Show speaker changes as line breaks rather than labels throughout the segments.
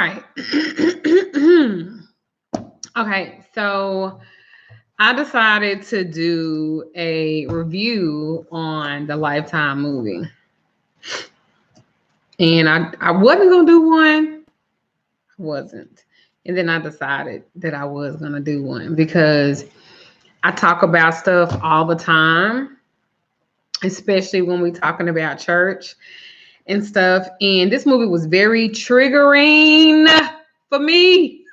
right. Okay, so I decided to do a review on the Lifetime movie. And I wasn't gonna do one. I wasn't. And then I decided that I was gonna do one because I talk about stuff all the time, especially when we're talking about church and stuff. And this movie was very triggering for me.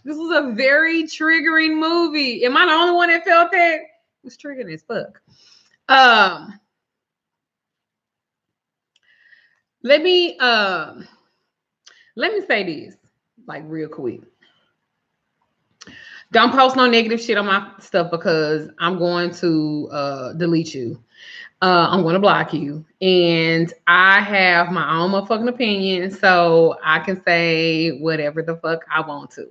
This was a very triggering movie. Am I the only one that felt that? It was triggering as fuck. Let me say this like real quick. Don't post no negative shit on my stuff because I'm going to delete you. I'm going to block you. And I have my own motherfucking opinion, so I can say whatever the fuck I want to.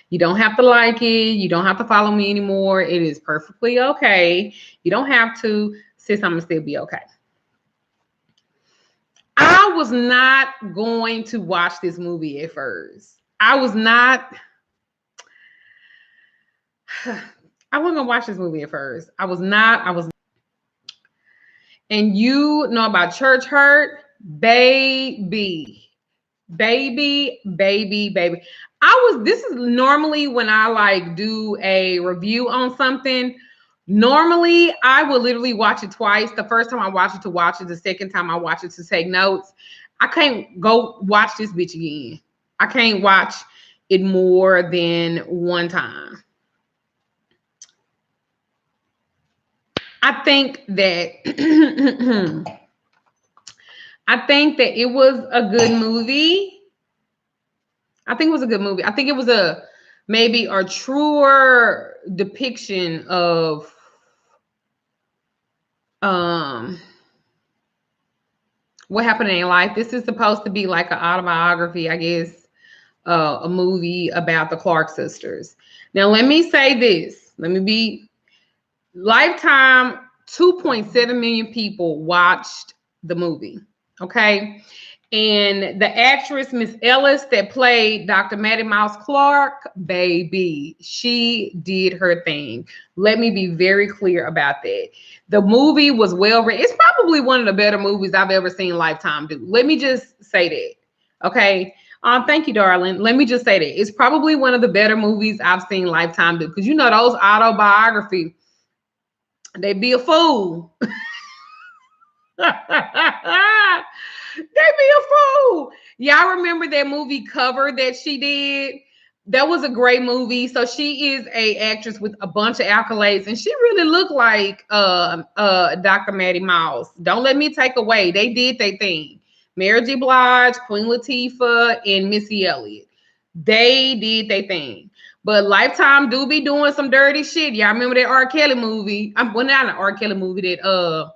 You don't have to like it. You don't have to follow me anymore. It is perfectly okay. You don't have to. Sis, I'm going to still be okay. I was not going to watch this movie at first. I wasn't gonna watch this movie at first. And you know about church hurt, baby. This is normally when I like do a review on something. Normally, I will literally watch it twice. The first time I watch it to watch it, the second time I watch it to take notes. I can't go watch this bitch again. I can't watch it more than one time. I think that it was a good movie. I think it was maybe a truer depiction of what happened in life. This is supposed to be like an autobiography, I guess, a movie about the Clark sisters. Now, let me say this. Lifetime, 2.7 million people watched the movie. Okay. And the actress, Miss Ellis, that played Dr. Mattie Clark, baby, she did her thing. Let me be very clear about that. The movie was well written. It's probably one of the better movies I've ever seen Lifetime do. Let me just say that. Okay. Thank you, darling. Let me just say that. It's probably one of the better movies I've seen Lifetime do. Because you know those autobiography, they be a fool. They be a fool. Y'all remember that movie Cover that she did? That was a great movie. So she is a actress with a bunch of accolades, and she really looked like Dr. Mattie Mouse. Don't let me take away. They did their thing. Mary J. Blige, Queen Latifah, and Missy Elliott. They did their thing. But Lifetime do be doing some dirty shit. Y'all remember that R. Kelly movie? Well, not an R. Kelly movie, that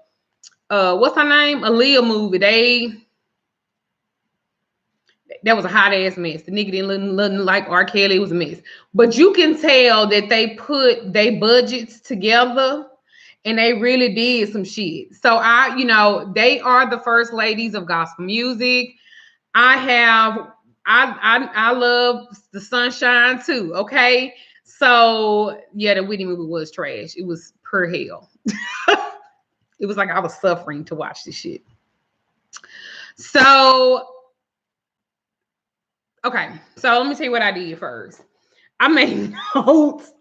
what's her name? Aaliyah movie. That was a hot ass mess. The nigga didn't look like R. Kelly. It was a mess. But you can tell that they put their budgets together and they really did some shit. So they are the first ladies of gospel music. I love the Sunshine too. Okay. So yeah, the Whitney movie was trash. It was per hell. It was like I was suffering to watch this shit. So okay, so let me tell you what I did first. I made notes.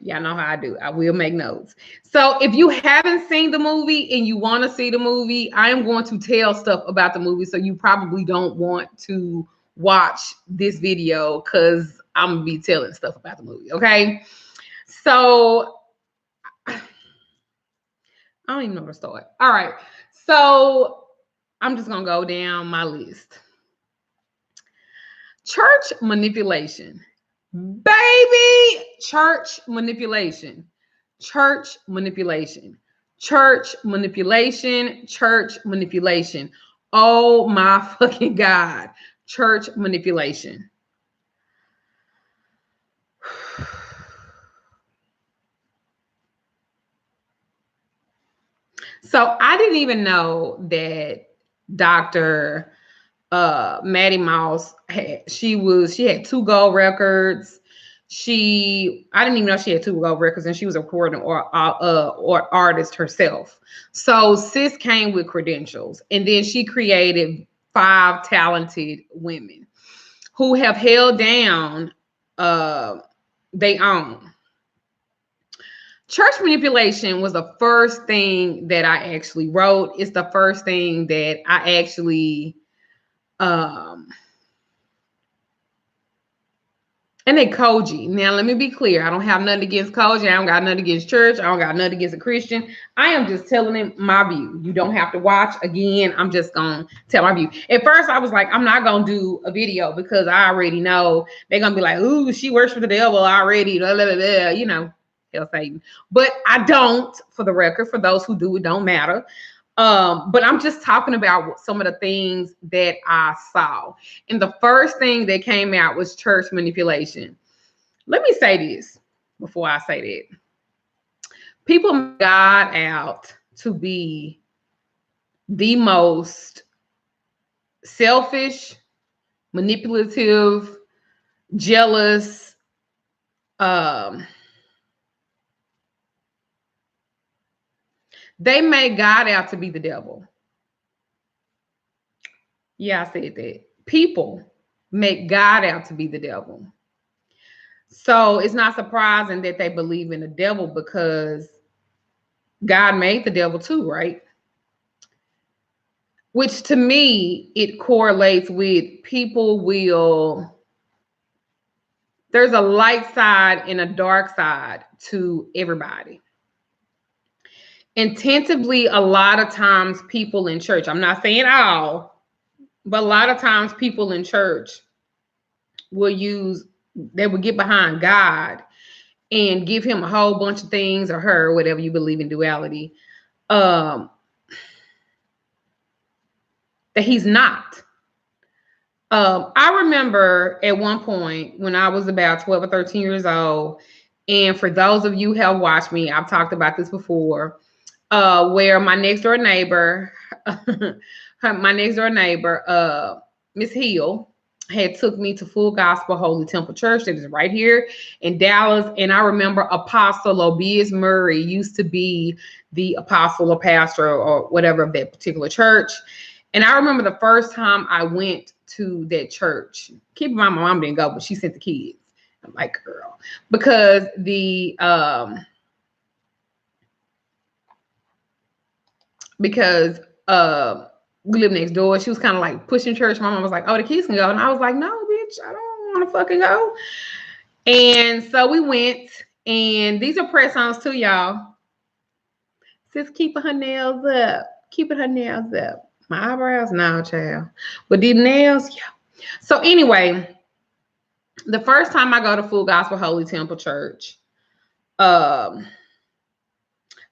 Y'all know how I do. I will make notes. So if you haven't seen the movie and you want to see the movie, I am going to tell stuff about the movie. So you probably don't want to watch this video because I'm going to be telling stuff about the movie. Okay. So I don't even know where to start. All right. So I'm just going to go down my list. Church manipulation. Baby, church manipulation. Church manipulation. Church manipulation. Church manipulation. Oh my fucking God. Church manipulation. So I didn't even know that Dr. Mattie Moss she had 2 gold records. I didn't even know she had 2 gold records, and she was a recording or artist herself. So sis came with credentials, and then she created 5 talented women who have held down they own. Church manipulation was the first thing that I actually wrote. It's the first thing that I actually and they Koji. Now, let me be clear. I don't have nothing against Koji. I don't got nothing against church. I don't got nothing against a Christian. I am just telling them my view. You don't have to watch. Again, I'm just going to tell my view. At first, I was like, I'm not going to do a video because I already know they're going to be like, ooh, she works for the devil already. Blah, blah, blah, blah. You know, hell Satan. But I don't, for the record. For those who do, it don't matter. But I'm just talking about some of the things that I saw. And the first thing that came out was church manipulation. Let me say this before I say that. People make God out to be the most selfish, manipulative, jealous, they make God out to be the devil. Yeah, I said that. People make God out to be the devil. So it's not surprising that they believe in the devil because God made the devil too, right? Which to me, it correlates with there's a light side and a dark side to everybody. Intentively, a lot of times people in church, I'm not saying all, but a lot of times people in church they will get behind God and give him a whole bunch of things, or her, whatever you believe in duality, that he's not. I remember at one point when I was about 12 or 13 years old, and for those of you who have watched me, I've talked about this before, where my next door neighbor, Miss Hill, had took me to Full Gospel Holy Temple Church that is right here in Dallas. And I remember Apostle Obias Murray used to be the apostle or pastor or whatever of that particular church. And I remember the first time I went to that church. Keep in mind, my mom didn't go, but she sent the kids. I'm like, girl, because we live next door. She was kind of like pushing church. My mom was like, oh, the kids can go. And I was like, no, bitch, I don't want to fucking go. And so we went, and these are press-ons too, y'all. Sis keeping her nails up. Keeping her nails up. My eyebrows? No, child. But these nails, yeah. So anyway, the first time I go to Full Gospel Holy Temple Church, I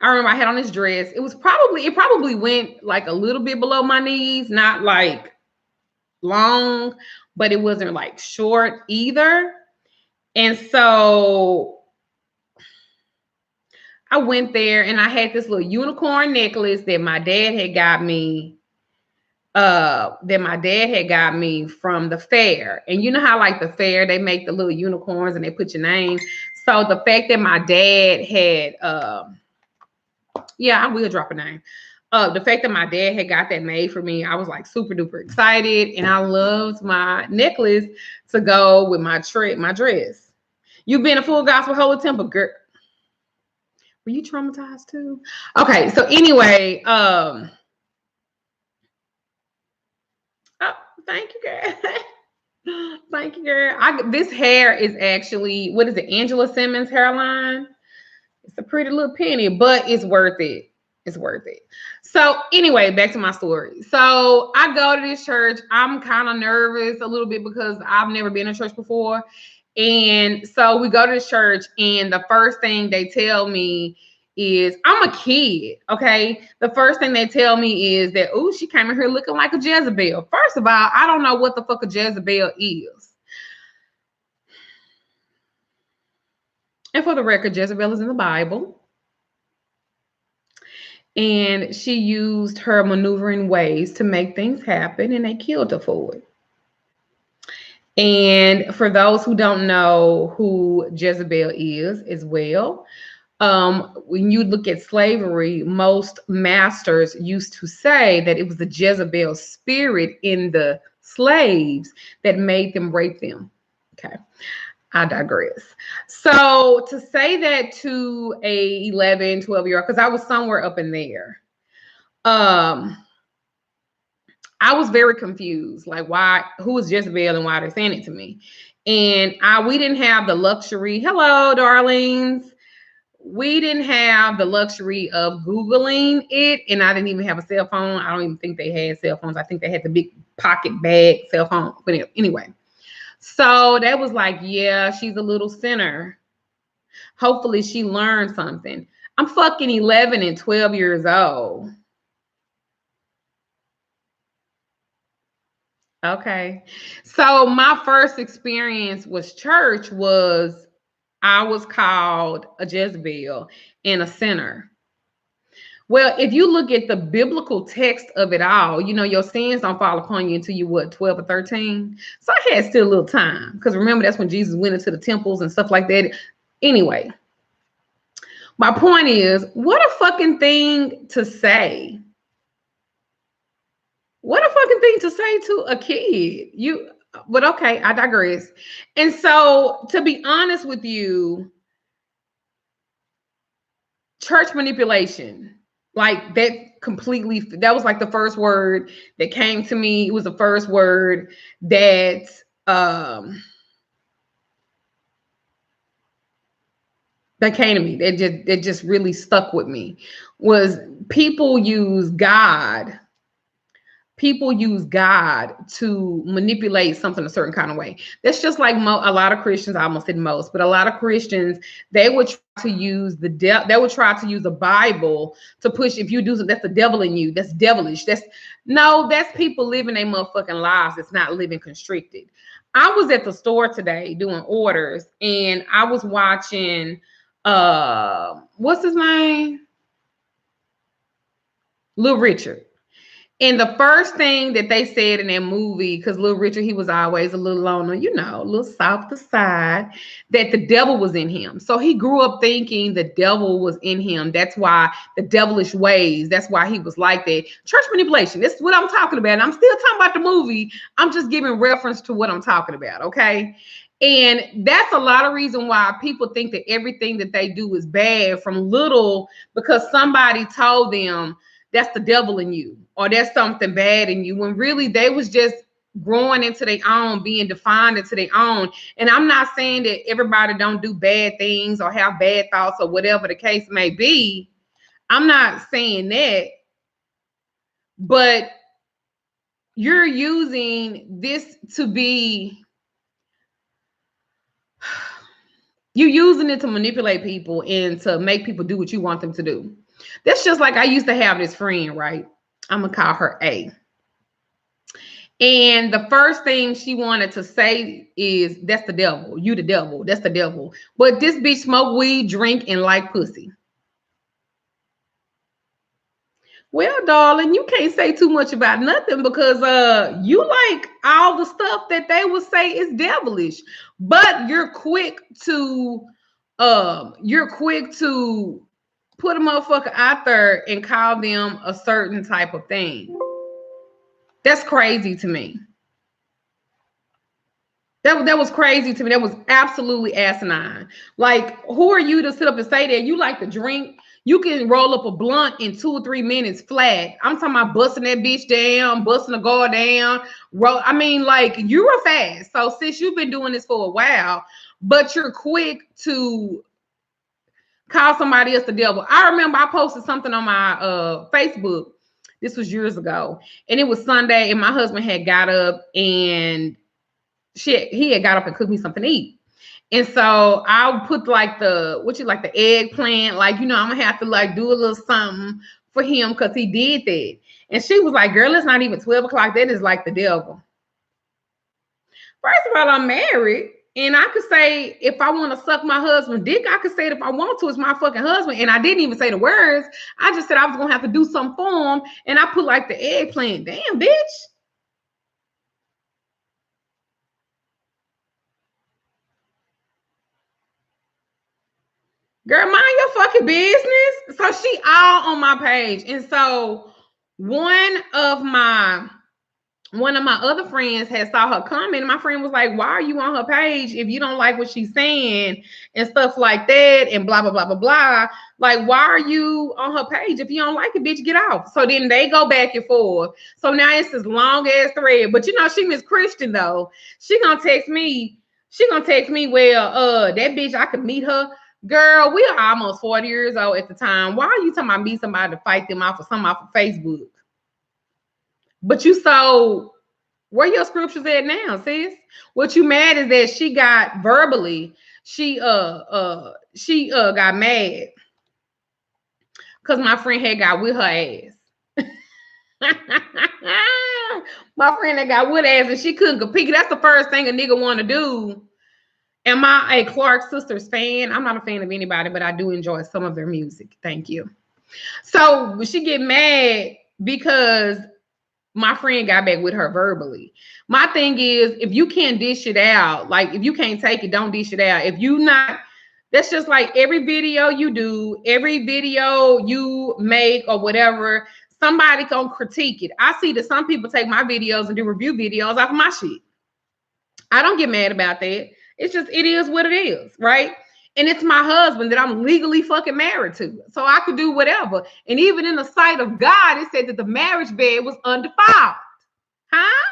remember I had on this dress. It probably went like a little bit below my knees, not like long, but it wasn't like short either. And so I went there and I had this little unicorn necklace that my dad had got me. From the fair. And you know how like the fair, they make the little unicorns and they put your name. So the fact that my dad had I will drop a name. The fact that my dad had got that made for me, I was like super duper excited, and I loved my necklace to go with my dress. You've been a Full Gospel Holy Temple, girl. Were you traumatized too? Okay, so anyway, oh, thank you, girl. Thank you, girl. This hair is actually, what is it, Angela Simmons hairline? It's a pretty little penny, but it's worth it. It's worth it. So anyway, back to my story. So I go to this church. I'm kind of nervous a little bit because I've never been to church before. And so we go to this church, and the first thing they tell me is, I'm a kid, okay? The first thing they tell me is that, oh, she came in here looking like a Jezebel. First of all, I don't know what the fuck a Jezebel is. And for the record, Jezebel is in the Bible. And she used her maneuvering ways to make things happen, and they killed her for it. And for those who don't know who Jezebel is as well, when you look at slavery, most masters used to say that it was the Jezebel spirit in the slaves that made them rape them. Okay, I digress. So to say that to a 11, 12-year-old, because I was somewhere up in there, I was very confused. Like, why, who is Jezebel and why they're saying it to me? And we didn't have the luxury. Hello, darlings. We didn't have the luxury of Googling it. And I didn't even have a cell phone. I don't even think they had cell phones. I think they had the big pocket bag cell phone. But anyway, so that was like, yeah, she's a little sinner. Hopefully she learned something. I'm fucking 11 and 12 years old. Okay. So my first experience was church was I was called a Jezebel and a sinner. Well, if you look at the biblical text of it all, you know, your sins don't fall upon you until you, what, 12 or 13? So I had still a little time because remember, that's when Jesus went into the temples and stuff like that. Anyway, my point is, what a fucking thing to say. What a fucking thing to say to a kid. But okay, I digress. And so, to be honest with you, church manipulation, like that was like the first word that came to me. It was the first word that that came to me. That just really stuck with me. Was people use God to manipulate something a certain kind of way. That's just like a lot of Christians. I almost said most, but a lot of Christians, they would try to use they would try to use the Bible to push. If you do something, that's the devil in you. That's devilish. That's people living their motherfucking lives. It's not living constricted. I was at the store today doing orders, and I was watching what's his name? Little Richard. And the first thing that they said in that movie, because Little Richard, he was always a little on the, a little softer side, that the devil was in him. So he grew up thinking the devil was in him. That's why the devilish ways. That's why he was like that. Church manipulation. This is what I'm talking about. And I'm still talking about the movie. I'm just giving reference to what I'm talking about. Okay. And that's a lot of reason why people think that everything that they do is bad from little, because somebody told them that's the devil in you, or that's something bad in you, when really they was just growing into their own, being defined into their own. And I'm not saying that everybody don't do bad things or have bad thoughts or whatever the case may be. I'm not saying that, but you're using this to be, you're using it to manipulate people and to make people do what you want them to do. That's just like I used to have this friend, right? I'm going to call her A. And the first thing she wanted to say is, that's the devil. You the devil. That's the devil. But this bitch smoke weed, drink, and like pussy. Well, darling, you can't say too much about nothing, because you like all the stuff that they would say is devilish. But you're quick to put a motherfucker out there and call them a certain type of thing. That's crazy to me. That was crazy to me. That was absolutely asinine. Like, who are you to sit up and say that? You like to drink. You can roll up a blunt in 2 or 3 minutes flat. I'm talking about busting that bitch down, busting the guard down. I mean, like, you were fast. So since you've been doing this for a while, but you're quick to call somebody else the devil. I remember I posted something on my Facebook. This was years ago, and it was Sunday, and my husband had got up, and he had got up and cooked me something to eat. And so I'll put like the eggplant, like, I'm gonna have to like do a little something for him because he did that. And she was like, girl, it's not even 12 o'clock. That is like the devil. First of all, I'm married. And I could say, if I want to suck my husband's dick, I could say it if I want to. It's my fucking husband. And I didn't even say the words. I just said I was going to have to do something for him. And I put like the eggplant. Damn, bitch. Girl, mind your fucking business. So she all on my page. And so one of my other friends had saw her comment, and my friend was like, why are you on her page if you don't like what she's saying and stuff like that and blah, blah, blah, blah, blah. Like, why are you on her page? If you don't like it, bitch, get off. So then they go back and forth. So now it's this long ass thread. But you know, she Miss Christian though. She gonna text me, well, that bitch, I could meet her. Girl, we are almost 40 years old at the time. Why are you talking about meet somebody to fight them off or something off of Facebook? But you so where your scriptures at now, sis? What you mad is that she got verbally, she got mad because my friend had got with her ass. My friend had got with ass and she couldn't compete. That's the first thing a nigga want to do. Am I a Clark Sisters fan? I'm not a fan of anybody, but I do enjoy some of their music. Thank you. So she get mad because my friend got back with her verbally. My thing is, if you can't dish it out, like if you can't take it, don't dish it out. If you not, that's just like every video you do, every video you make or whatever, somebody gonna critique it. I see that some people take my videos and do review videos off of my shit. I don't get mad about that. It's just, it is what it is, right? And it's my husband that I'm legally fucking married to. So I could do whatever. And even in the sight of God, it said that the marriage bed was undefiled. Huh?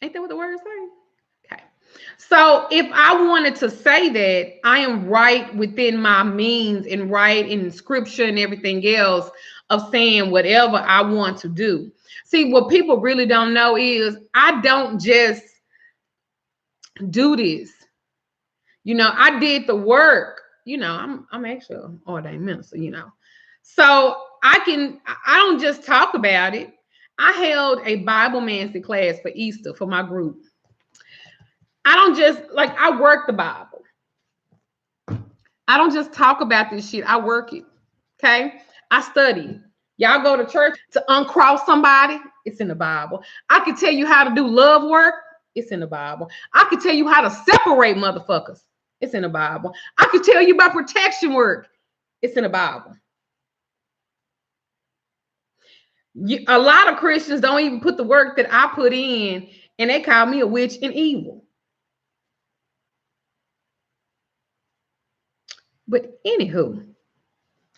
Ain't that what the words say? Okay. So if I wanted to say that I am right within my means and right in scripture and everything else of saying whatever I want to do. See, what people really don't know is I don't just do this. You know, I did the work. You know, I'm actually an ordained minister, you know. So I don't just talk about it. I held a Bible Mancy class for Easter for my group. I don't just, like, I work the Bible. I don't just talk about this shit. I work it. Okay? I study it. Y'all go to church to uncross somebody, it's in the Bible. I can tell you how to do love work, it's in the Bible. I can tell you how to separate motherfuckers, it's in the Bible. I can tell you about protection work, it's in the Bible. A lot of Christians don't even put the work that I put in, and they call me a witch and evil. But anywho,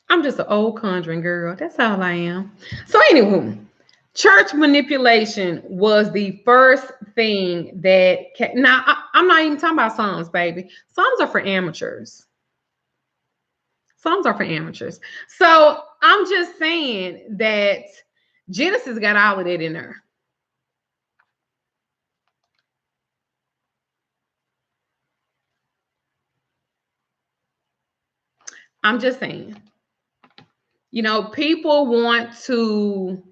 I'm just an old conjuring girl. That's all I am. So anywho, church manipulation was the first thing that now I'm not even talking about songs, baby. Songs are for amateurs. Songs are for amateurs. So I'm just saying that Genesis got all of that in there. I'm just saying. You know, people want to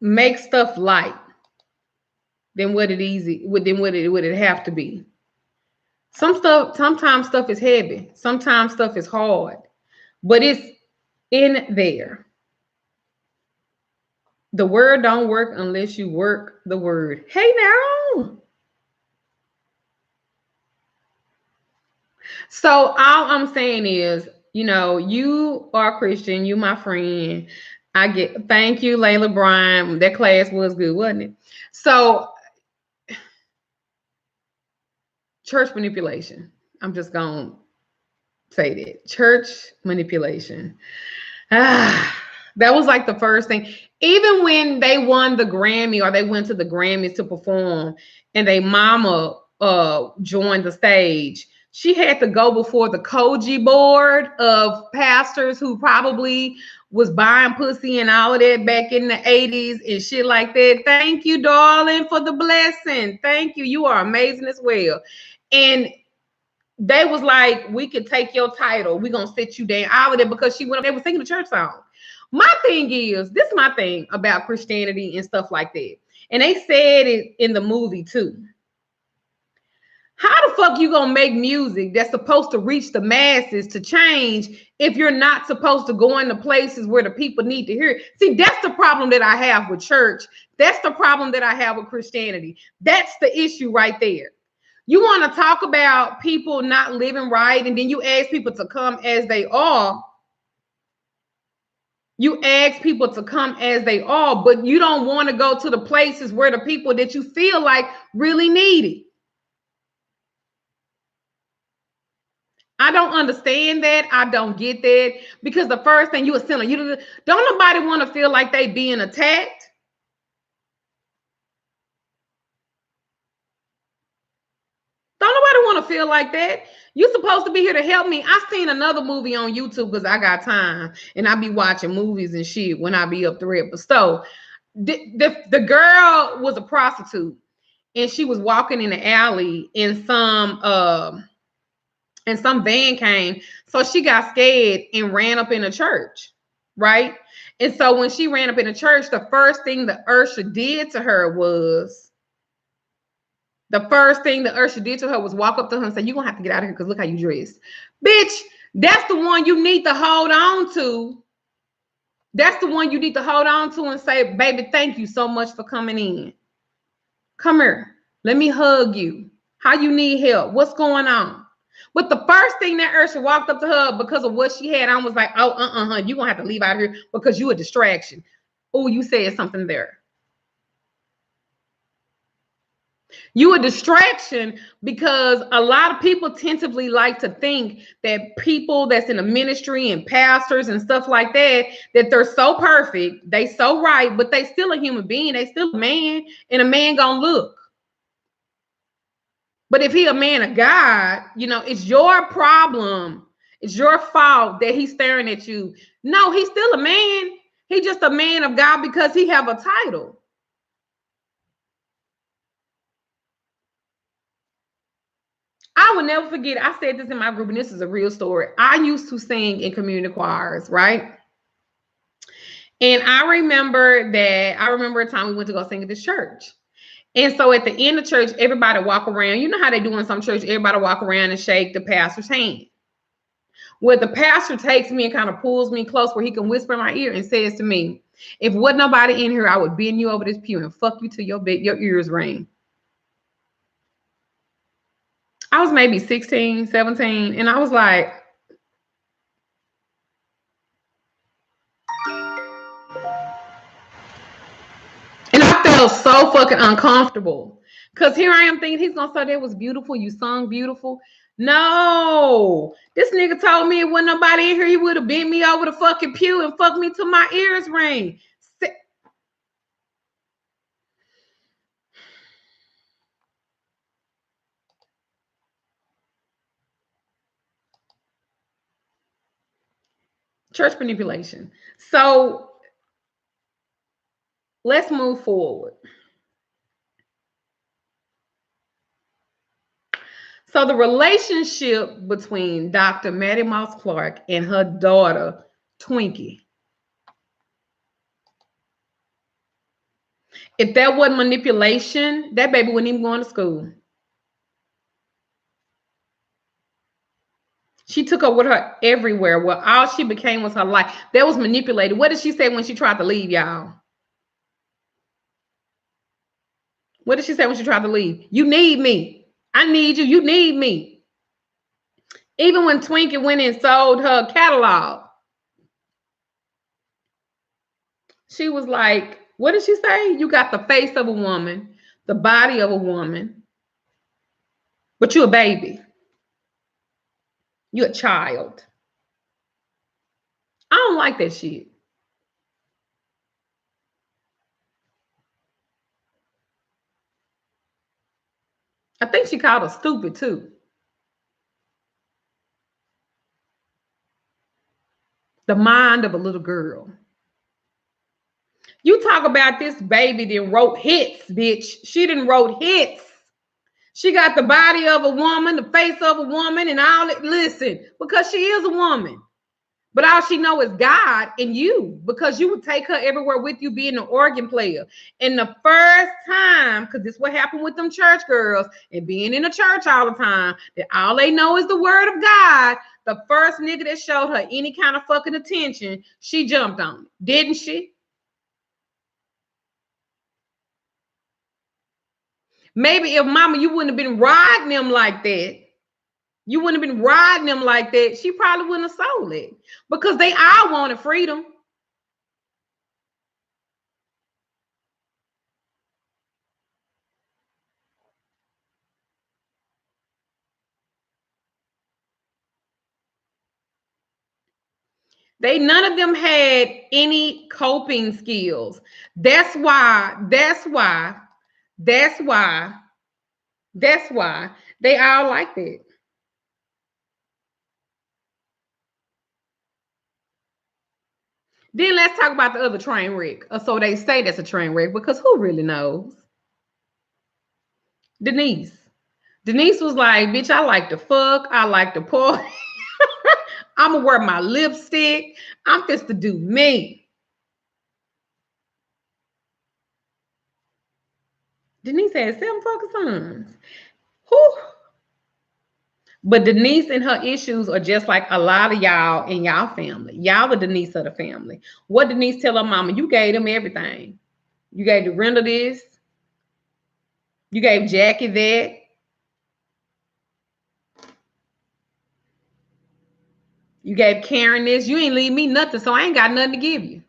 make stuff light than what it would have to be. Sometimes stuff is heavy, sometimes stuff is hard, but it's in there. The word don't work unless you work the word. Hey now. So all I'm saying is, you know, you are Christian, you my friend. Thank you, Layla Bryan. That class was good, wasn't it? So church manipulation. I'm just gonna say that. Church manipulation. That was like the first thing. Even when they won the Grammy or they went to the Grammys to perform and they mama joined the stage, she had to go before the Koji board of pastors who probably was buying pussy and all of that back in the 80s and shit like that. Thank you, darling, for the blessing. Thank you. You are amazing as well. And they was like, we could take your title. We're going to sit you down out of there because she went up. They were singing the church song. My thing is, this is my thing about Christianity and stuff like that. And they said it in the movie too. How the fuck you gonna make music that's supposed to reach the masses to change if you're not supposed to go into places where the people need to hear it? See, that's the problem that I have with church. That's the problem that I have with Christianity. That's the issue right there. You want to talk about people not living right, and then you ask people to come as they are. You ask people to come as they are, but you don't want to go to the places where the people that you feel like really need it. I don't understand that. I don't get that, because the first thing, you a sinner. You don't nobody want to feel like they being attacked. Don't nobody want to feel like that. You're supposed to be here to help me. I seen another movie on YouTube because I got time and I be watching movies and shit when I be up the rip. So the girl was a prostitute and she was walking in the alley and some van came. So she got scared and ran up in a church, right? And so when she ran up in the church, the first thing the usher did to her was walk up to her and say, "You're going to have to get out of here because look how you dressed." Bitch, that's the one you need to hold on to. That's the one you need to hold on to and say, "Baby, thank you so much for coming in. Come here. Let me hug you. How you need help? What's going on?" But the first thing that Ursula walked up to her because of what she had on was like, "Oh, you're going to have to leave out here because you a distraction." Oh, you said something there. You a distraction because a lot of people tentatively like to think that people that's in the ministry and pastors and stuff like that, that they're so perfect, they so right, but they still a human being. They still a man, and a man gonna look. But if he a man of God, it's your problem. It's your fault that he's staring at you. No, he's still a man. He's just a man of God because he have a title. I will never forget. I said this in my group, and this is a real story. I used to sing in community choirs, right? And I remember a time we went to go sing at this church. And so at the end of church, everybody walk around. You know how they do in some church, everybody walk around and shake the pastor's hand. Well, the pastor takes me and kind of pulls me close where he can whisper in my ear and says to me, "If wasn't nobody in here, I would bend you over this pew and fuck you till your ears ring." I was maybe 16, 17, and I was like, and I felt so fucking uncomfortable. Because here I am thinking he's going to say that was beautiful. You sung beautiful. No. This nigga told me it wasn't nobody in here. He would have bent me over the fucking pew and fucked me till my ears ring. Church manipulation. So let's move forward. So the relationship between Dr. Mattie Clark and her daughter, Twinkie. If that wasn't manipulation, that baby wouldn't even go to school. She took her with her everywhere. Well, all she became was her life. That was manipulated. What did she say when she tried to leave, y'all? What did she say when she tried to leave? "You need me. I need you. You need me." Even when Twinkie went and sold her catalog, she was like, what did she say? "You got the face of a woman, the body of a woman, but you're a baby. You're a child." I don't like that shit. I think she called her stupid too. The mind of a little girl. You talk about this baby that wrote hits, bitch. She didn't wrote hits. She got the body of a woman, the face of a woman, and all it. Listen, because she is a woman. But all she know is God and you, because you would take her everywhere with you, being an organ player. And the first time, because this is what happened with them church girls and being in a church all the time, that all they know is the word of God. The first nigga that showed her any kind of fucking attention, she jumped on it, didn't she? Maybe if mama, you wouldn't have been riding them like that. You wouldn't have been riding them like that. She probably wouldn't have sold it because they all wanted freedom. They none of them had any coping skills. That's why, that's why, that's why, that's why they all like that. Then let's talk about the other train wreck. So they say that's a train wreck because who really knows? Denise. Denise was like, bitch, I like to fuck. I like to party. I'm going to wear my lipstick. I'm just to do me. Denise had 7 fucking sons. Whew. But Denise and her issues are just like a lot of y'all in y'all family. Y'all the Denise of the family. What Denise tell her mama? You gave them everything. You gave Dorinda this. You gave Jackie that. You gave Karen this. You ain't leave me nothing, so I ain't got nothing to give you.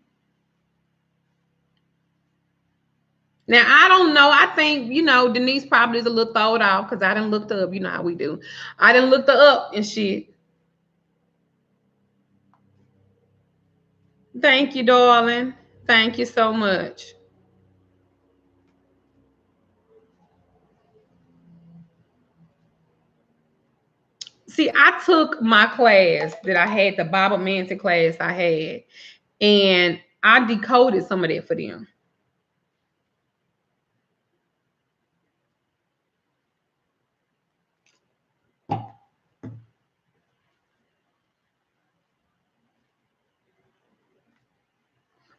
Now, I don't know. I think, Denise probably is a little thrown off because I done looked her up. You know how we do. I done looked her up and shit. Thank you, darling. Thank you so much. See, I took my class that I had, the Bible Manson class I had, and I decoded some of that for them.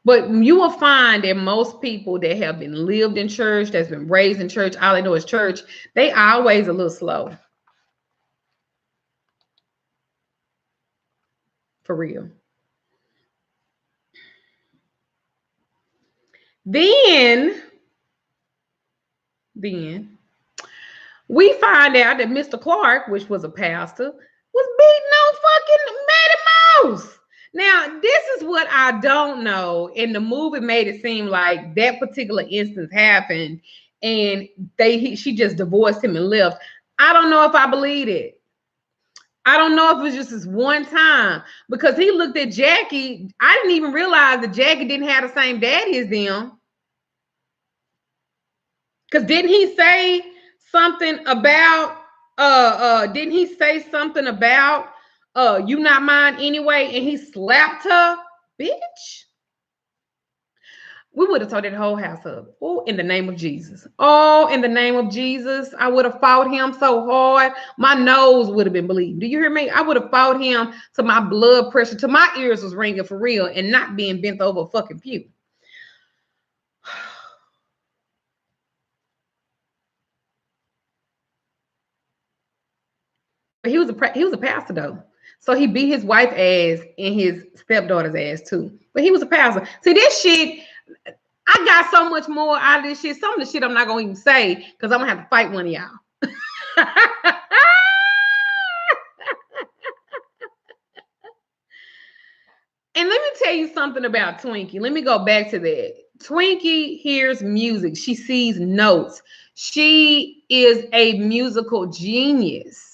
But you will find that most people that have been lived in church, that's been raised in church, all they know is church, they always a little slow. For real. Then we find out that Mr. Clark, which was a pastor, was beating on fucking Mattie Mouse. Now, this is what I don't know. And the movie made it seem like that particular instance happened and she just divorced him and left. I don't know if I believe it. I don't know if it was just this one time because he looked at Jackie. I didn't even realize that Jackie didn't have the same daddy as them. Because didn't he say something about you not mine anyway, and he slapped her? Bitch. We would have tore that whole house up. Oh, in the name of Jesus. Oh, in the name of Jesus. I would have fought him so hard. My nose would have been bleeding. Do you hear me? I would have fought him to my blood pressure, to my ears was ringing for real and not being bent over a fucking pew. He was a pastor though. So he beat his wife ass and his stepdaughter's ass too. But he was a pastor. See, this shit, I got so much more out of this shit. Some of the shit I'm not gonna even say because I'm gonna have to fight one of y'all. And let me tell you something about Twinkie. Let me go back to that. Twinkie hears music. She sees notes. She is a musical genius.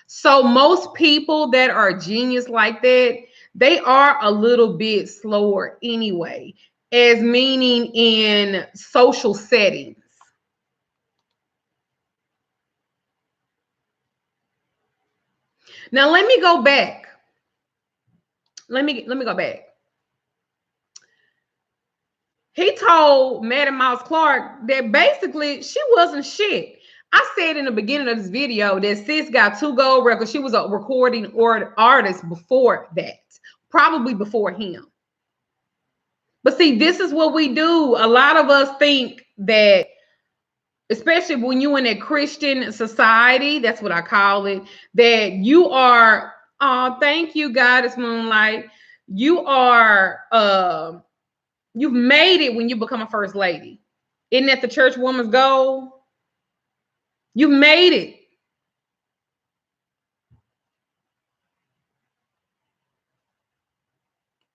So most people that are genius like that, they are a little bit slower anyway, as meaning in social settings. Now let me go back. Let me go back. He told Mattie Clark that basically she wasn't shit. I said in the beginning of this video that sis got 2 gold records. She was a recording or artist before that, probably before him. But see, this is what we do. A lot of us think that, especially when you're in a Christian society, that's what I call it, that you are, oh, thank you, Goddess Moonlight. You are, you've made it when you become a first lady. Isn't that the church woman's goal? You made it.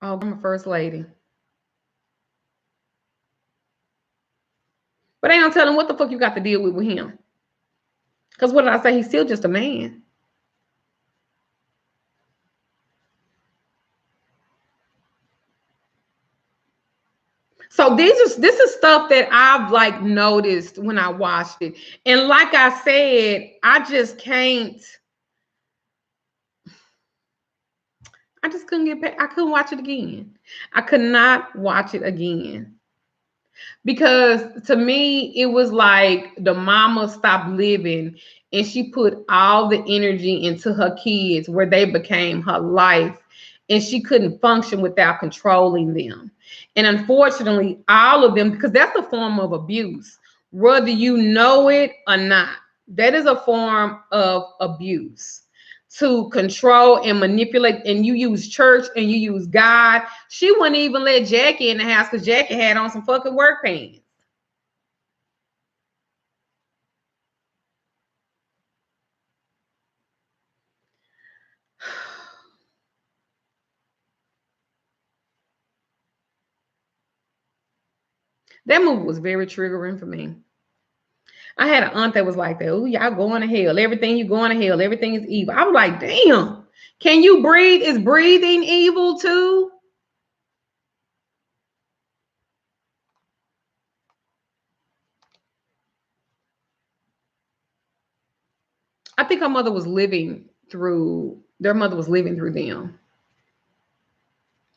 Oh, I'm a first lady. But ain't no telling what the fuck you got to deal with him. Because what did I say? He's still just a man. So this is stuff that I've like noticed when I watched it. And like I said, I just couldn't get back. I couldn't watch it again. I could not watch it again. Because to me, it was like the mama stopped living and she put all the energy into her kids where they became her life. And she couldn't function without controlling them. And unfortunately, all of them, because that's a form of abuse, whether you know it or not, that is a form of abuse. To control and manipulate, and you use church and you use God. She wouldn't even let Jackie in the house because Jackie had on some fucking work pants. That movie was very triggering for me. I had an aunt that was like that. Oh, y'all going to hell. Everything you going to hell. Everything is evil. I was like, damn. Can you breathe? Is breathing evil too? I think her mother was living through, their mother was living through them.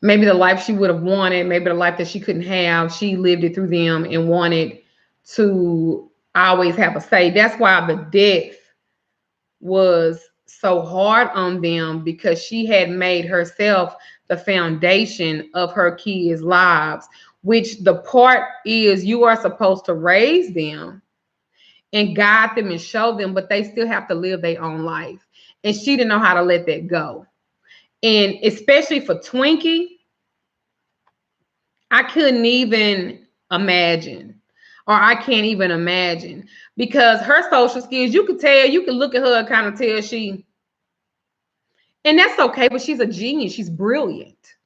Maybe the life she would have wanted, maybe the life that she couldn't have, she lived it through them and wanted to always have a say. That's why the death was so hard on them, because she had made herself the foundation of her kids' lives, which the part is you are supposed to raise them and guide them and show them, but they still have to live their own life. And she didn't know how to let that go. And especially for Twinkie, I couldn't even imagine, or I can't even imagine, because her social skills, you could tell, you could look at her and kind of tell and that's okay, but she's a genius. She's brilliant.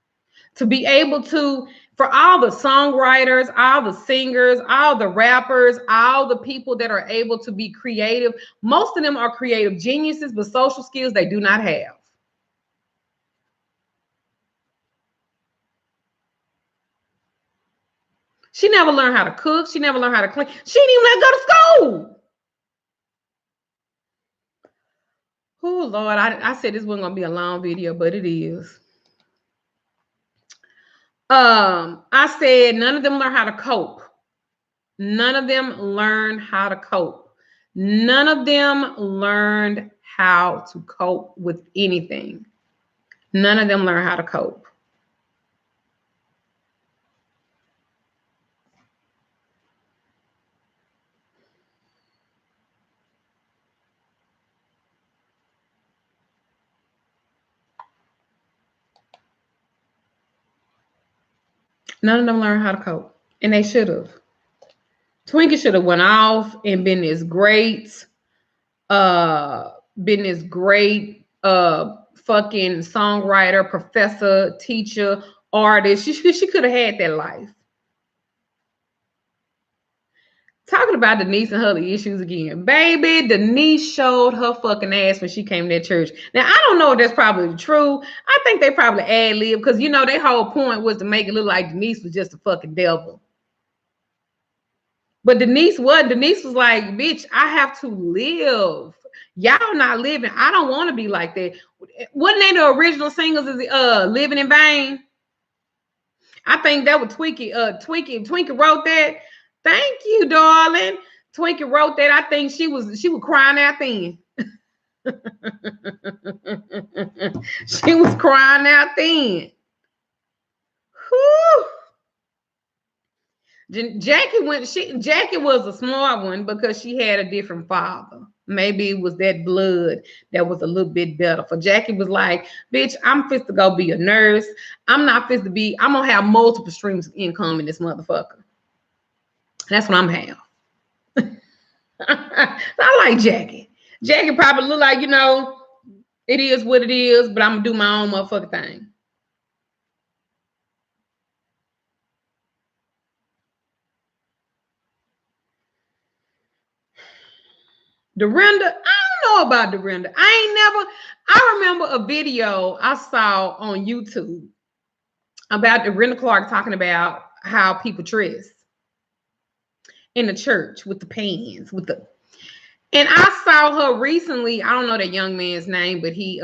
To be able to, for all the songwriters, all the singers, all the rappers, all the people that are able to be creative, most of them are creative geniuses, but social skills they do not have. She never learned how to cook. She never learned how to clean. She didn't even let her go to school. Oh, Lord, I said this wasn't going to be a long video, but it is. I said none of them learn how to cope. None of them learned how to cope. None of them learned how to cope with anything. None of them learned how to cope. None of them learned how to cope, and they should have. Twinkie should have went off and been this great, fucking songwriter, professor, teacher, artist. She could have had that life. Talking about Denise and her issues again. Baby, Denise showed her fucking ass when she came to that church. Now, I don't know if that's probably true. I think they probably ad-lib, because, you know, their whole point was to make it look like Denise was just a fucking devil. But Denise was like, bitch, I have to live. Y'all not living. I don't want to be like that. Wasn't they the original singers of Living in Vain? I think that was Twinkie. Twinkie wrote that. Thank you, darling. Twinkie wrote that. I think she was crying out then. She was crying out then. Whew. Jackie was a smart one because she had a different father. Maybe it was that blood that was a little bit better. For Jackie was like, bitch, I'm fit to go be a nurse. I'm gonna have multiple streams of income in this motherfucker. That's what I'm have. I like Jackie. Jackie probably look like, it is what it is, but I'm gonna do my own motherfucking thing. Dorinda, I don't know about Dorinda. I remember a video I saw on YouTube about Dorinda Clark talking about how people dress in the church with the pants, and I saw her recently. I don't know that young man's name, but he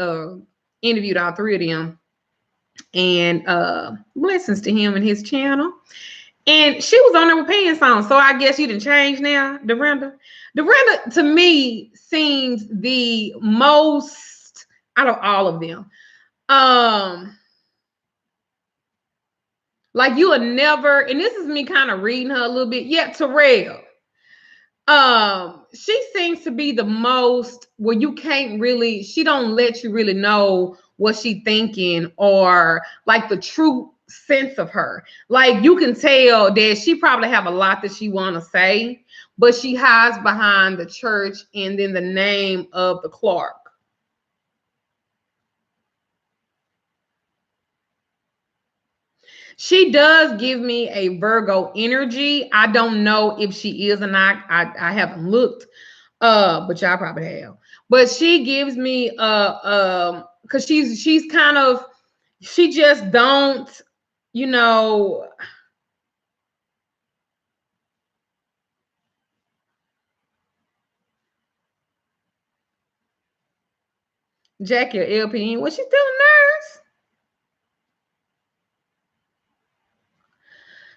interviewed all three of them. And blessings to him and his channel. And she was on there with pants on. So I guess you didn't change now, Dorinda. Dorinda, to me, seems the most out of all of them. Like you would never, and this is me kind of reading her a little bit. Yeah, Terrell. She seems to be the most where you can't really, she don't let you really know what she thinking or like the true sense of her. Like you can tell that she probably have a lot that she want to say, but she hides behind the church and then the name of the Clark. She does give me a Virgo energy. I don't know if she is or not. I haven't looked, but y'all probably have. But she gives me because she's kind of, she just don't, Jackie or LPN. Was she still a nurse?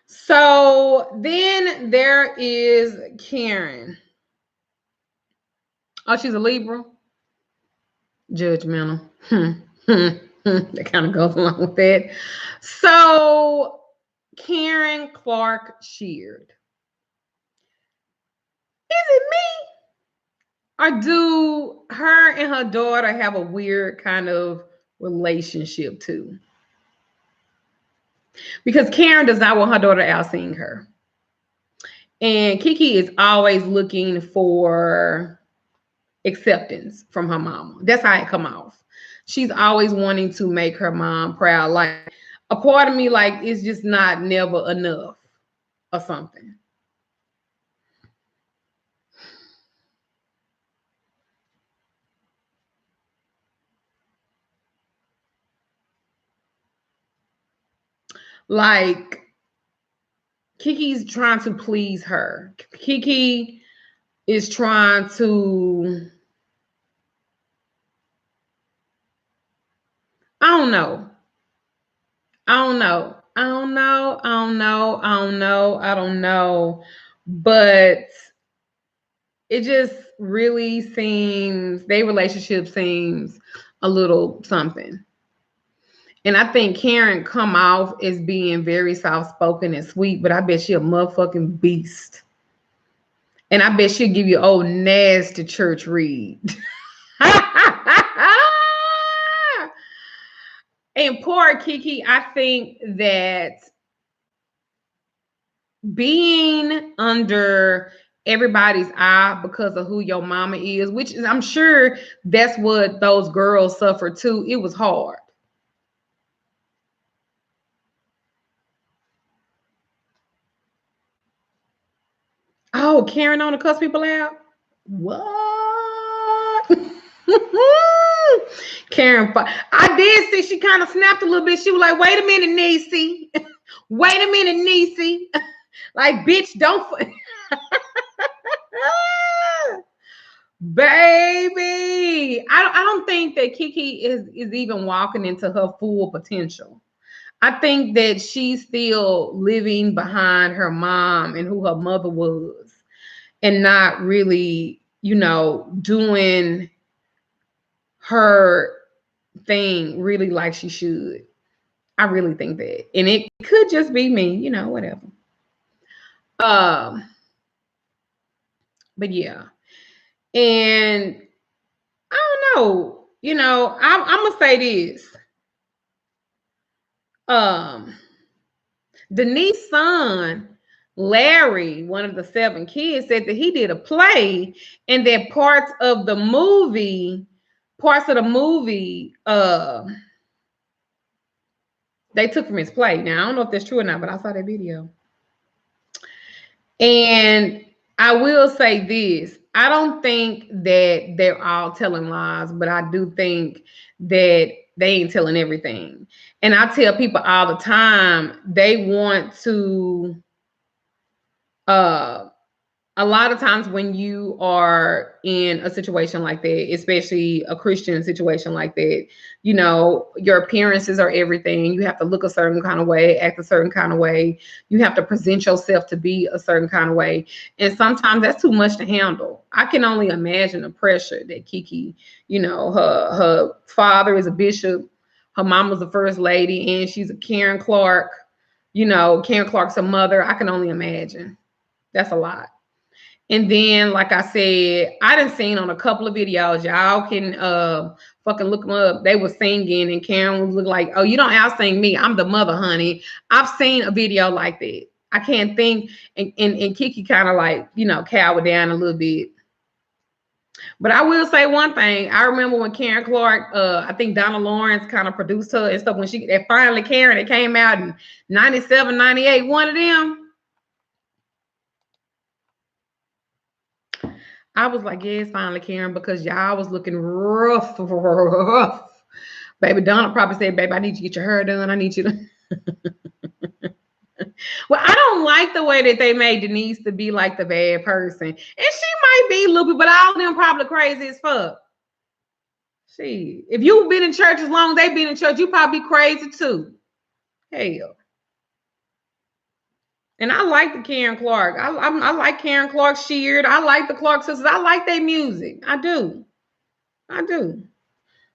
So then there is Karen. Oh, she's a Libra. Judgmental. That kind of goes along with that. So Karen Clark Sheard. Is it me? Or do her and her daughter have a weird kind of relationship too? Because Karen does not want her daughter out seeing her. And Kiki is always looking for acceptance from her mama. That's how it come off. She's always wanting to make her mom proud. Like a part of me, like it's just not never enough or something. Like Kiki's trying to please her. Kiki is trying to, I don't know. I don't know. I don't know. I don't know. I don't know. I don't know. But it just really seems, their relationship seems a little something. And I think Karen come off as being very soft-spoken and sweet, but I bet she a motherfucking beast. And I bet she'll give you old nasty church read. And poor Kiki, I think that being under everybody's eye because of who your mama is, which is, I'm sure that's what those girls suffered too. It was hard. Oh, Karen on to cuss people out? What? Karen, I did see she kind of snapped a little bit. She was like, wait a minute, Niecy. Wait a minute, Niecy. Like, bitch, don't. Baby. I don't think that Kiki is even walking into her full potential. I think that she's still living behind her mom and who her mother was. and not really, doing her thing really like she should. I really think that. And it could just be me, whatever. But yeah. And I don't know, I'm gonna say this. Denise's son, Larry, one of the 7 kids, said that he did a play and that parts of the movie, they took from his play. Now, I don't know if that's true or not, but I saw that video. And I will say this. I don't think that they're all telling lies, but I do think that they ain't telling everything. And I tell people all the time, they want to, a lot of times when you are in a situation like that, especially a Christian situation like that, your appearances are everything. You have to look a certain kind of way, act a certain kind of way. You have to present yourself to be a certain kind of way. And sometimes that's too much to handle. I can only imagine the pressure that Kiki, her father is a bishop, her mom was the first lady, and she's a Karen Clark. Karen Clark's a mother. I can only imagine. That's a lot. And then, like I said, I done seen on a couple of videos, y'all can fucking look them up. They were singing and Karen was like, oh, you don't out-sing me. I'm the mother, honey. I've seen a video like that. I can't think. And Kiki kind of like, cowered down a little bit. But I will say one thing. I remember when Karen Clark, I think Donna Lawrence kind of produced her and stuff. When that finally Karen, it came out in 97, 98, one of them. I was like, yes, finally, Karen, because y'all was looking rough. Baby, Donna probably said, baby, I need you to get your hair done. I need you to. Well, I don't like the way that they made Denise to be like the bad person. And she might be a little bit, but all of them probably crazy as fuck. See, if you've been in church as long as they've been in church, you probably be crazy too. Hell. And I like the Karen Clark. I like Karen Clark Sheard. I like the Clark sisters. I like their music. I do.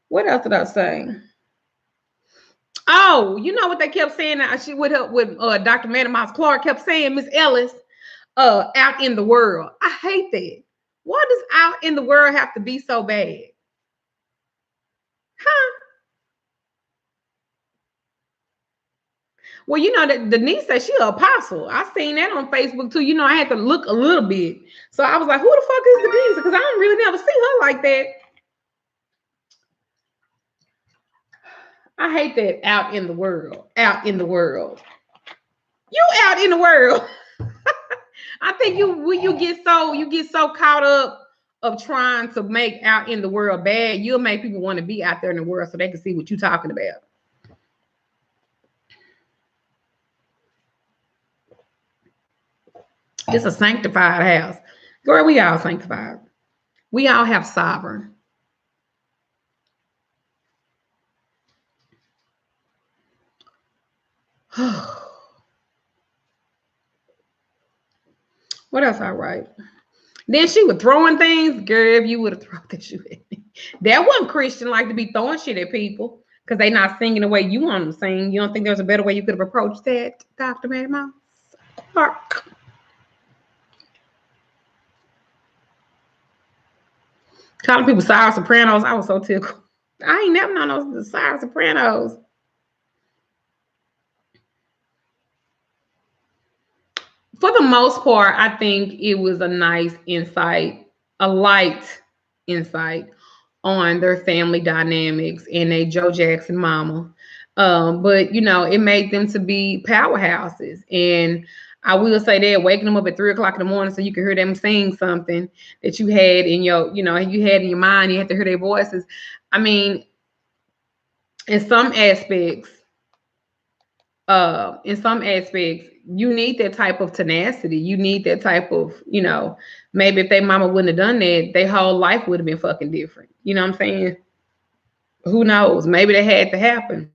What else did I say? Oh, you know what they kept saying? She with Dr. Mattie Clark kept saying, Miss Ellis, out in the world. I hate that. Why does out in the world have to be so bad? Huh? Well, that Denise said she an apostle. I seen that on Facebook too. I had to look a little bit. So I was like, who the fuck is Denise? Because I don't really never see her like that. I hate that out in the world. Out in the world. You out in the world. I think you get so caught up of trying to make out in the world bad, you'll make people want to be out there in the world so they can see what you're talking about. It's a sanctified house. Girl, we all sanctified. We all have sovereign. What else I write? Then she was throwing things. Girl, if you would have thrown that shit at me. That wasn't Christian like to be throwing shit at people because they not singing the way you want them to sing. You don't think there's a better way you could have approached that, Dr. Mattie Clark? Calling people Sour Sopranos. I was so tickled. I ain't never known those Sour Sopranos. For the most part, I think it was a nice insight, a light insight on their family dynamics and a Joe Jackson mama. But it made them to be powerhouses. And I will say that waking them up at 3 o'clock in the morning so you can hear them sing something that you had in your, you had in your mind, you had to hear their voices. I mean, in some aspects, you need that type of tenacity. You need that type of, maybe if their mama wouldn't have done that, their whole life would have been fucking different. You know what I'm saying? Who knows? Maybe that had to happen.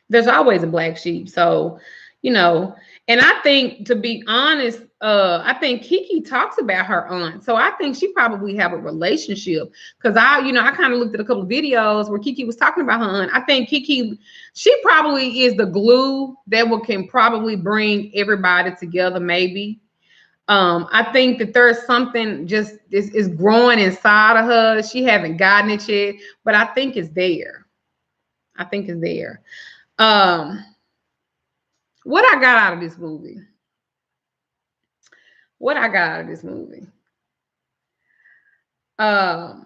There's always a black sheep. So, and I think, to be honest, I think Kiki talks about her aunt. So I think she probably have a relationship. Cause I kind of looked at a couple of videos where Kiki was talking about her aunt. I think Kiki, she probably is the glue that can probably bring everybody together, maybe. I think that there's something just is growing inside of her. She haven't gotten it yet, but I think it's there. I think it's there. What I got out of this movie? What I got out of this movie? Oh,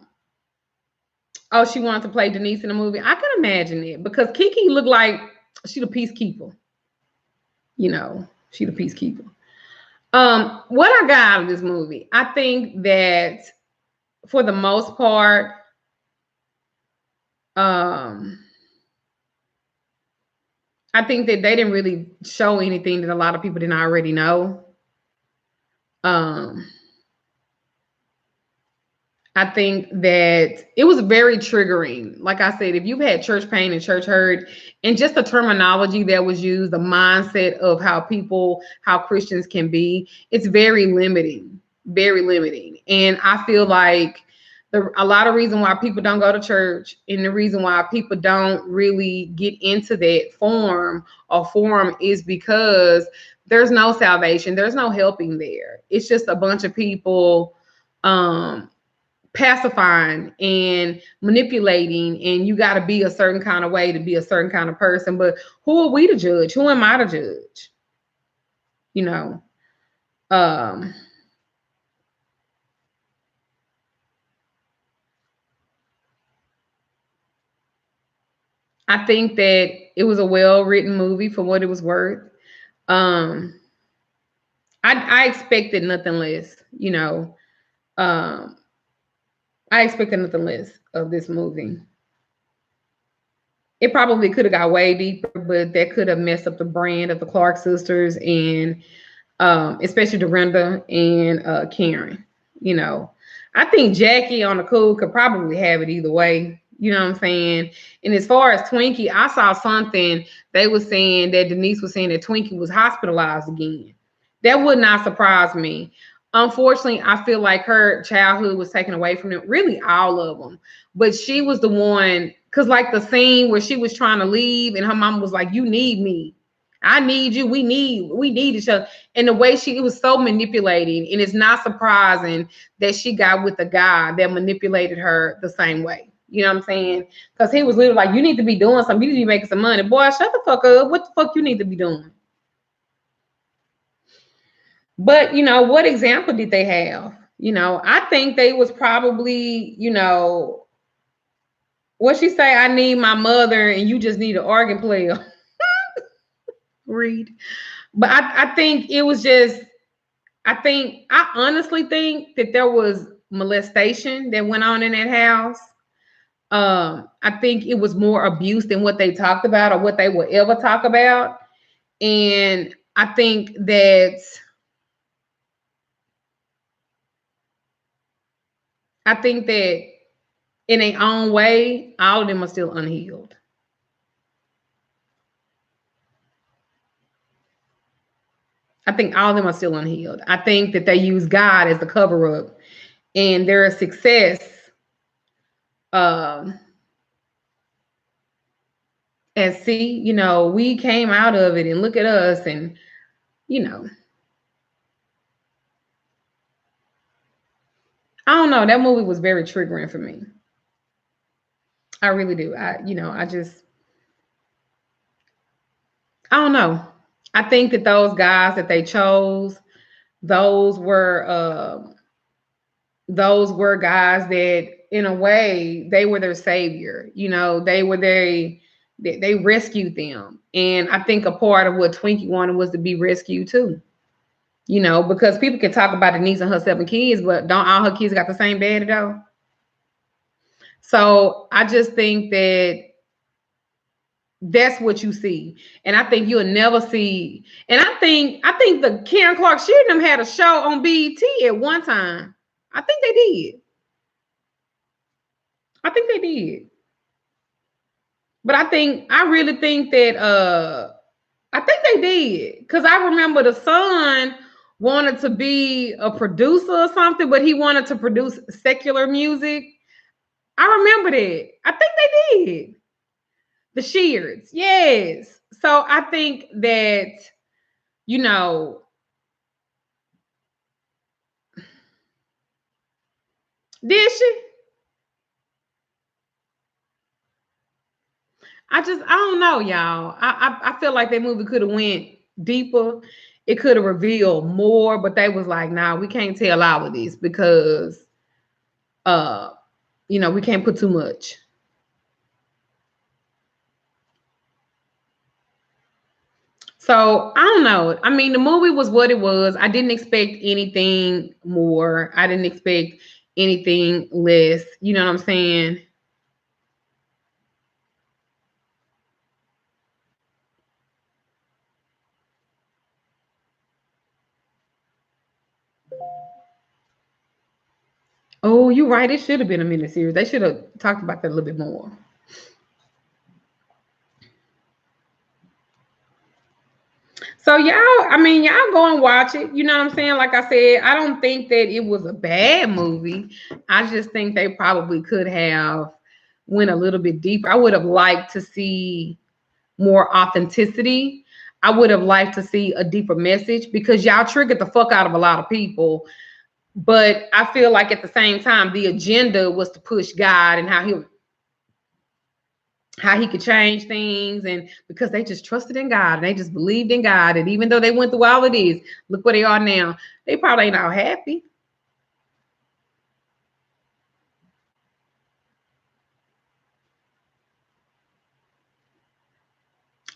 she wanted to play Denise in the movie. I can imagine it because Kiki looked like she the peacekeeper. She the peacekeeper. What I got out of this movie, I think that for the most part, I think that they didn't really show anything that a lot of people didn't already know. I think that it was very triggering. Like I said, if you've had church pain and church hurt, and just the terminology that was used, the mindset of how Christians can be, it's very limiting, very limiting. And I feel like a lot of reason why people don't go to church and the reason why people don't really get into that forum is because there's no salvation. There's no helping there. It's just a bunch of people, pacifying and manipulating, and you got to be a certain kind of way to be a certain kind of person. But who are we to judge? Who am I to judge? I think that it was a well-written movie for what it was worth. I expected nothing less, I expected nothing less of this movie. It probably could have got way deeper, but that could have messed up the brand of the Clark sisters and especially Dorinda and Karen. I think Jackie on the cool could probably have it either way. You know what I'm saying? And as far as Twinkie, I saw something they were saying that Denise was saying that Twinkie was hospitalized again. That would not surprise me. Unfortunately, I feel like her childhood was taken away from them, really all of them. But she was the one, because like the scene where she was trying to leave and her mom was like, you need me. I need you. We need each other. And the way it was so manipulating. And it's not surprising that she got with a guy that manipulated her the same way. You know what I'm saying? Because he was literally like, you need to be doing something. You need to be making some money. Boy, shut the fuck up. What the fuck you need to be doing? But, what example did they have? I think they was probably, what she say, I need my mother and you just need an organ player. Read. But I think it was just, I honestly think that there was molestation that went on in that house. I think it was more abuse than what they talked about or what they would ever talk about. And I think that in their own way, all of them are still unhealed. I think all of them are still unhealed. I think that they use God as the cover up, and their success, and see, we came out of it, and look at us, and I don't know. That movie was very triggering for me. I really do. I don't know. I think that those guys that they chose, those were guys that in a way they were their savior. They rescued them. And I think a part of what Twinkie wanted was to be rescued too. Because people can talk about Denise and her 7 kids, but don't all her kids got the same daddy though? So I just think that that's what you see. And I think you'll never see. And I think the Karen Clark, she and them had a show on BET at one time. I think they did. But I really think that I think they did. Because I remember the son wanted to be a producer or something, but he wanted to produce secular music. I remember that. I think they did. The Sheards, yes. So I think that, you know, did she? I don't know, y'all. I feel like that movie could have went deeper. It could have revealed more, but they was like, nah, we can't tell all of this because uh, we can't put too much. So I don't know. I mean, the movie was what it was. I didn't expect anything more. I didn't expect anything less. You know what I'm saying? Oh, you're right. It should have been a miniseries. They should have talked about that a little bit more. So y'all, I mean, y'all go and watch it. You know what I'm saying? Like I said, I don't think that it was a bad movie. I just think they probably could have went a little bit deeper. I would have liked to see more authenticity. I would have liked to see a deeper message because y'all triggered the fuck out of a lot of people. But I feel like at the same time, the agenda was to push God and how he could change things, and because they just trusted in God and they just believed in God. And even though they went through all of this, look where they are now. They probably ain't all happy.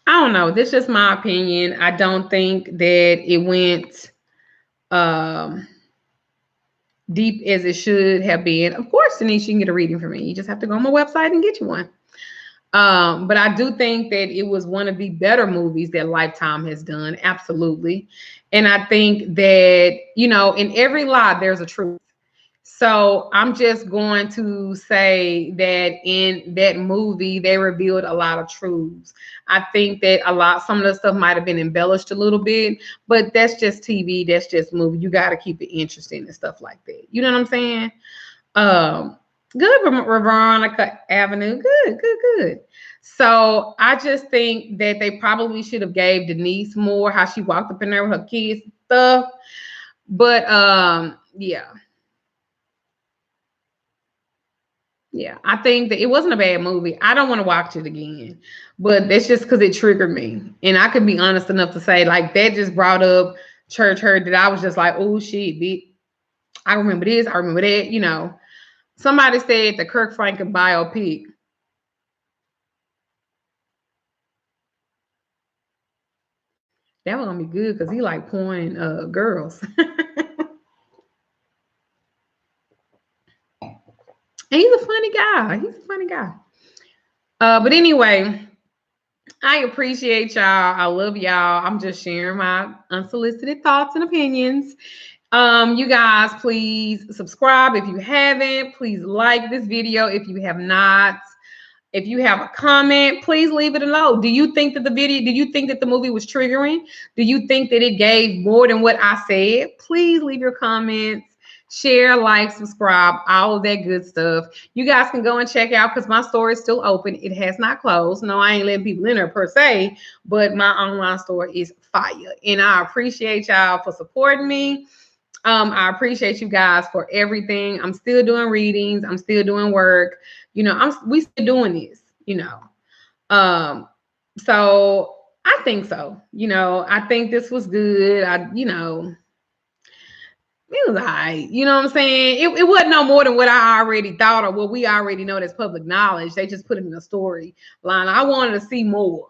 I don't know. This is just my opinion. I don't think that it went um deep as it should have been. Of course, Denise, you can get a reading from me. You just have to go on my website and get you one. But I do think that it was one of the better movies that Lifetime has done. Absolutely. And I think that, in every lie, there's a truth. So I'm just going to say that in that movie, they revealed a lot of truths. I think that some of the stuff might have been embellished a little bit, but that's just TV. That's just movie. You got to keep it interesting and stuff like that. You know what I'm saying? Um, Good, Veronica Avenue. Good, good, good. So I just think that they probably should have gave Denise more, how she walked up in there with her kids and stuff. But yeah. Yeah, I think that it wasn't a bad movie. I don't want to watch it again, but that's just because it triggered me. And I could be honest enough to say, like, that just brought up church hurt that I was just like, oh shit, bitch. I remember this, I remember that. Somebody said the Kirk Franklin biopic. That was gonna be good because he like pouring girls. And he's a funny guy. He's a funny guy. But anyway, I appreciate y'all. I love y'all. I'm just sharing my unsolicited thoughts and opinions. You guys, please subscribe if you haven't. Please like this video if you have not. If you have a comment, please leave it alone. Do you think that the movie was triggering? Do you think that it gave more than what I said? Please leave your comments, share, like, subscribe, all of that good stuff. You guys can go and check out because my store is still open. It has not closed. No, I ain't letting people in there per se, but my online store is fire. And I appreciate y'all for supporting me. I appreciate you guys for everything. I'm still doing readings. I'm still doing work. We still doing this, Um, so I think so. I think this was good. It was all right. You know what I'm saying? It wasn't no more than what I already thought or what we already know that's public knowledge. They just put it in a story line. I wanted to see more.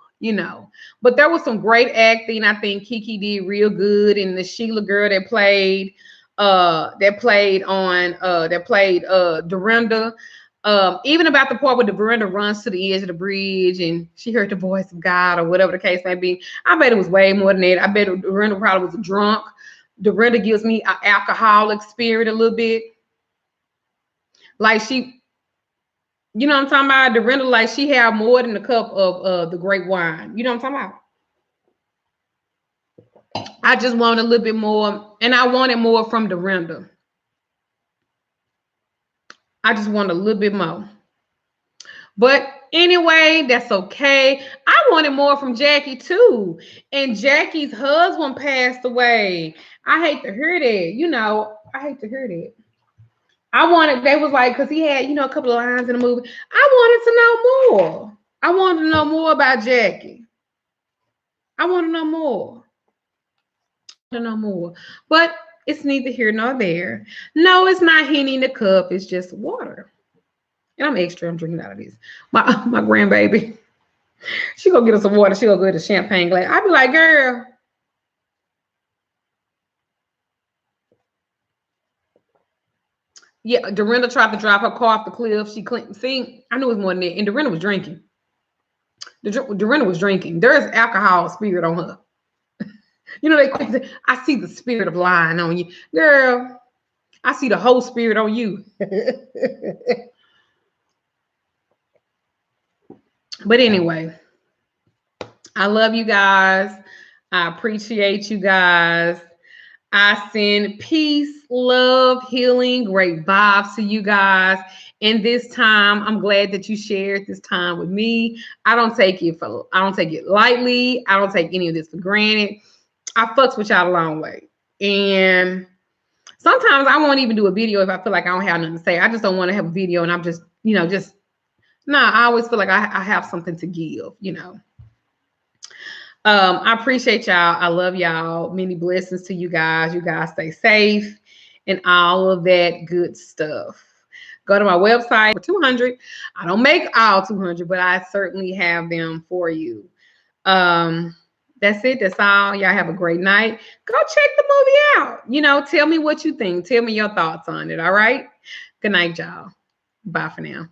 But there was some great acting. I think Kiki did real good. And the Sheila girl that played Dorinda. Even about the part where Dorinda runs to the edge of the bridge and she heard the voice of God or whatever the case may be. I bet it was way more than that. I bet Dorinda probably was a drunk. Dorinda gives me an alcoholic spirit a little bit. Like you know what I'm talking about? Dorinda, like she had more than a cup of the great wine. You know what I'm talking about? I just want a little bit more, and I wanted more from Dorinda. I just want a little bit more. But anyway, that's okay. I wanted more from Jackie too. And Jackie's husband passed away. I hate to hear that. I hate to hear that. They was like, because he had, a couple of lines in the movie. I wanted to know more. I wanted to know more about Jackie. I want to know more. But it's neither here nor there. No, it's not Henny in the cup. It's just water. And I'm extra. I'm drinking out of this. My grandbaby, she gonna get us some water. She gonna go to the champagne glass. I be like, girl. Yeah, Dorinda tried to drop her car off the cliff. She couldn't see. I knew it was more than that. And Dorinda was drinking. Dorinda was drinking. There's alcohol spirit on her. I see the spirit of lying on you. Girl, I see the whole spirit on you. But anyway, I love you guys. I appreciate you guys. I send peace, love, healing, great vibes to you guys. And this time, I'm glad that you shared this time with me. I don't take it lightly. I don't take any of this for granted. I fucks with y'all a long way. And sometimes I won't even do a video if I feel like I don't have nothing to say. I just don't want to have a video and I'm just, I always feel like I have something to give, I appreciate y'all. I love y'all. Many blessings to you guys. You guys stay safe and all of that good stuff. Go to my website for 200. I don't make all 200, but I certainly have them for you. That's it. That's all. Y'all have a great night. Go check the movie out. Tell me what you think. Tell me your thoughts on it. All right. Good night, y'all. Bye for now.